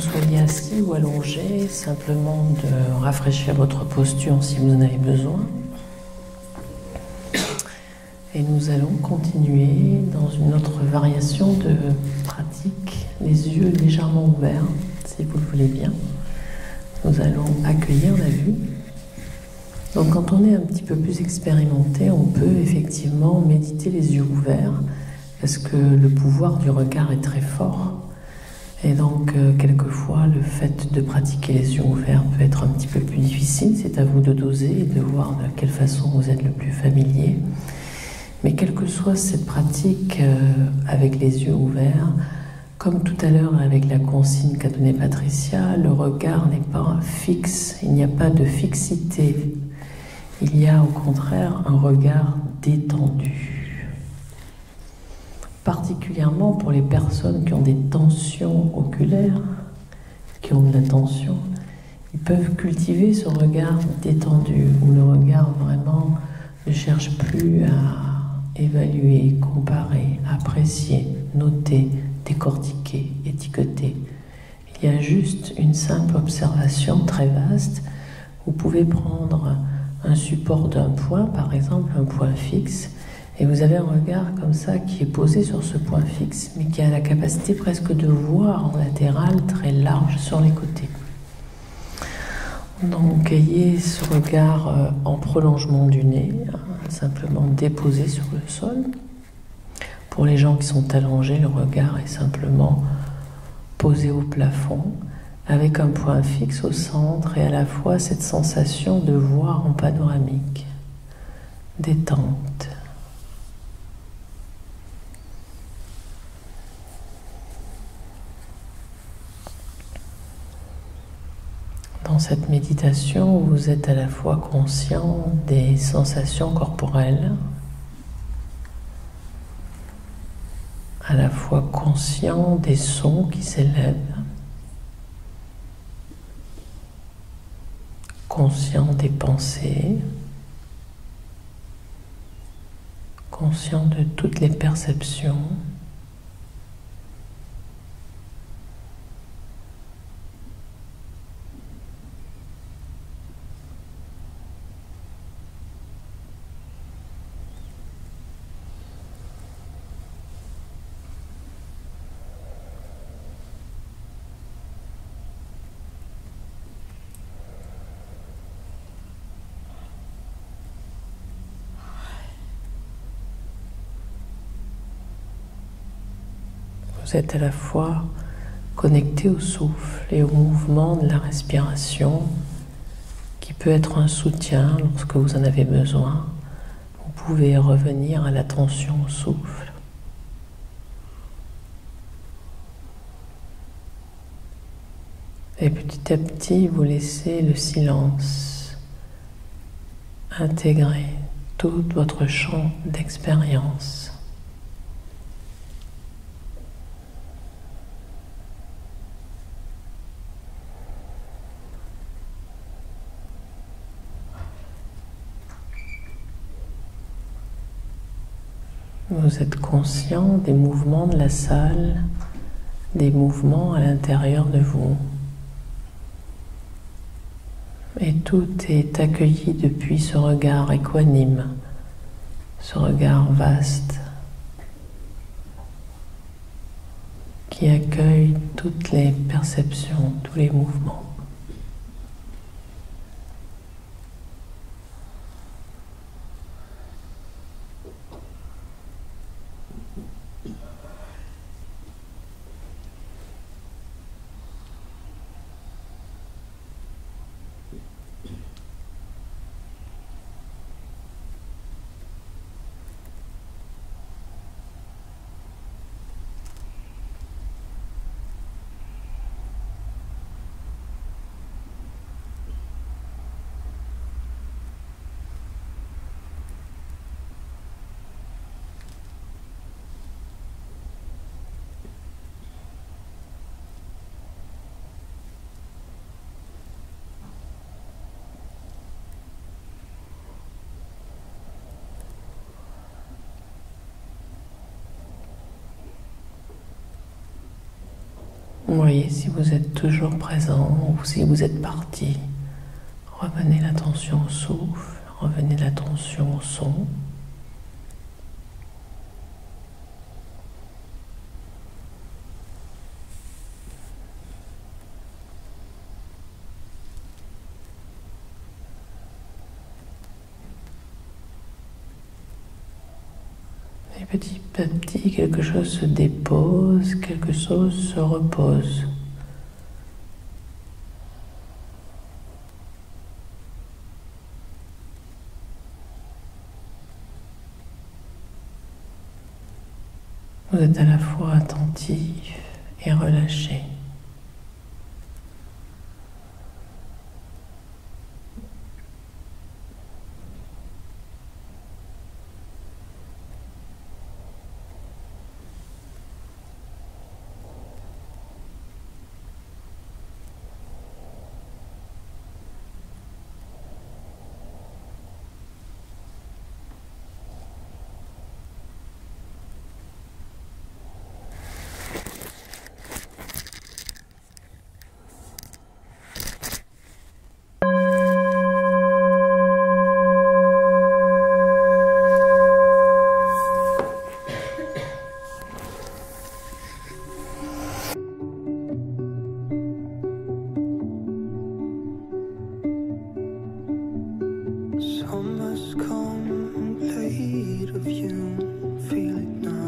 soyez assis ou allongé, simplement de rafraîchir votre posture si vous en avez besoin. Et nous allons continuer dans une autre variation de pratique, les yeux légèrement ouverts, si vous le voulez bien. Nous allons accueillir la vue. Donc quand on est un petit peu plus expérimenté, on peut effectivement méditer les yeux ouverts, parce que le pouvoir du regard est très fort. Et donc, quelquefois, le fait de pratiquer les yeux ouverts peut être un petit peu plus difficile. C'est à vous de doser et de voir de quelle façon vous êtes le plus familier. Mais quelle que soit cette pratique avec les yeux ouverts, comme tout à l'heure avec la consigne qu'a donnée Patricia, le regard n'est pas fixe, il n'y a pas de fixité. Il y a au contraire un regard détendu. Particulièrement pour les personnes qui ont des tensions oculaires, qui ont de la tension, ils peuvent cultiver ce regard détendu, où le regard vraiment ne cherche plus à évaluer, comparer, apprécier, noter, décortiquer, étiqueter. Il y a juste une simple observation très vaste. Vous pouvez prendre un support d'un point, par exemple un point fixe, et vous avez un regard comme ça qui est posé sur ce point fixe, mais qui a la capacité presque de voir en latéral très large sur les côtés. Donc ayez ce regard en prolongement du nez, simplement déposé sur le sol. Pour les gens qui sont allongés, le regard est simplement posé au plafond, avec un point fixe au centre et à la fois cette sensation de voir en panoramique, détente. Dans cette méditation, vous êtes à la fois conscient des sensations corporelles, à la fois conscient des sons qui s'élèvent, conscient des pensées, conscient de toutes les perceptions. Vous êtes à la fois connecté au souffle et au mouvement de la respiration, qui peut être un soutien lorsque vous en avez besoin. Vous pouvez revenir à l'attention au souffle. Et petit à petit, vous laissez le silence intégrer tout votre champ d'expérience. Vous êtes conscient des mouvements de la salle, des mouvements à l'intérieur de vous. Et tout est accueilli depuis ce regard équanime, ce regard vaste, qui accueille toutes les perceptions, tous les mouvements. voyez si vous êtes toujours présent ou si vous êtes parti. Revenez l'attention au souffle, revenez l'attention au son. Et petit à petit, quelque chose se dépose, quelque chose se repose. Vous êtes à la fois attentif et relâché. Summer's come and played a view, feel it now.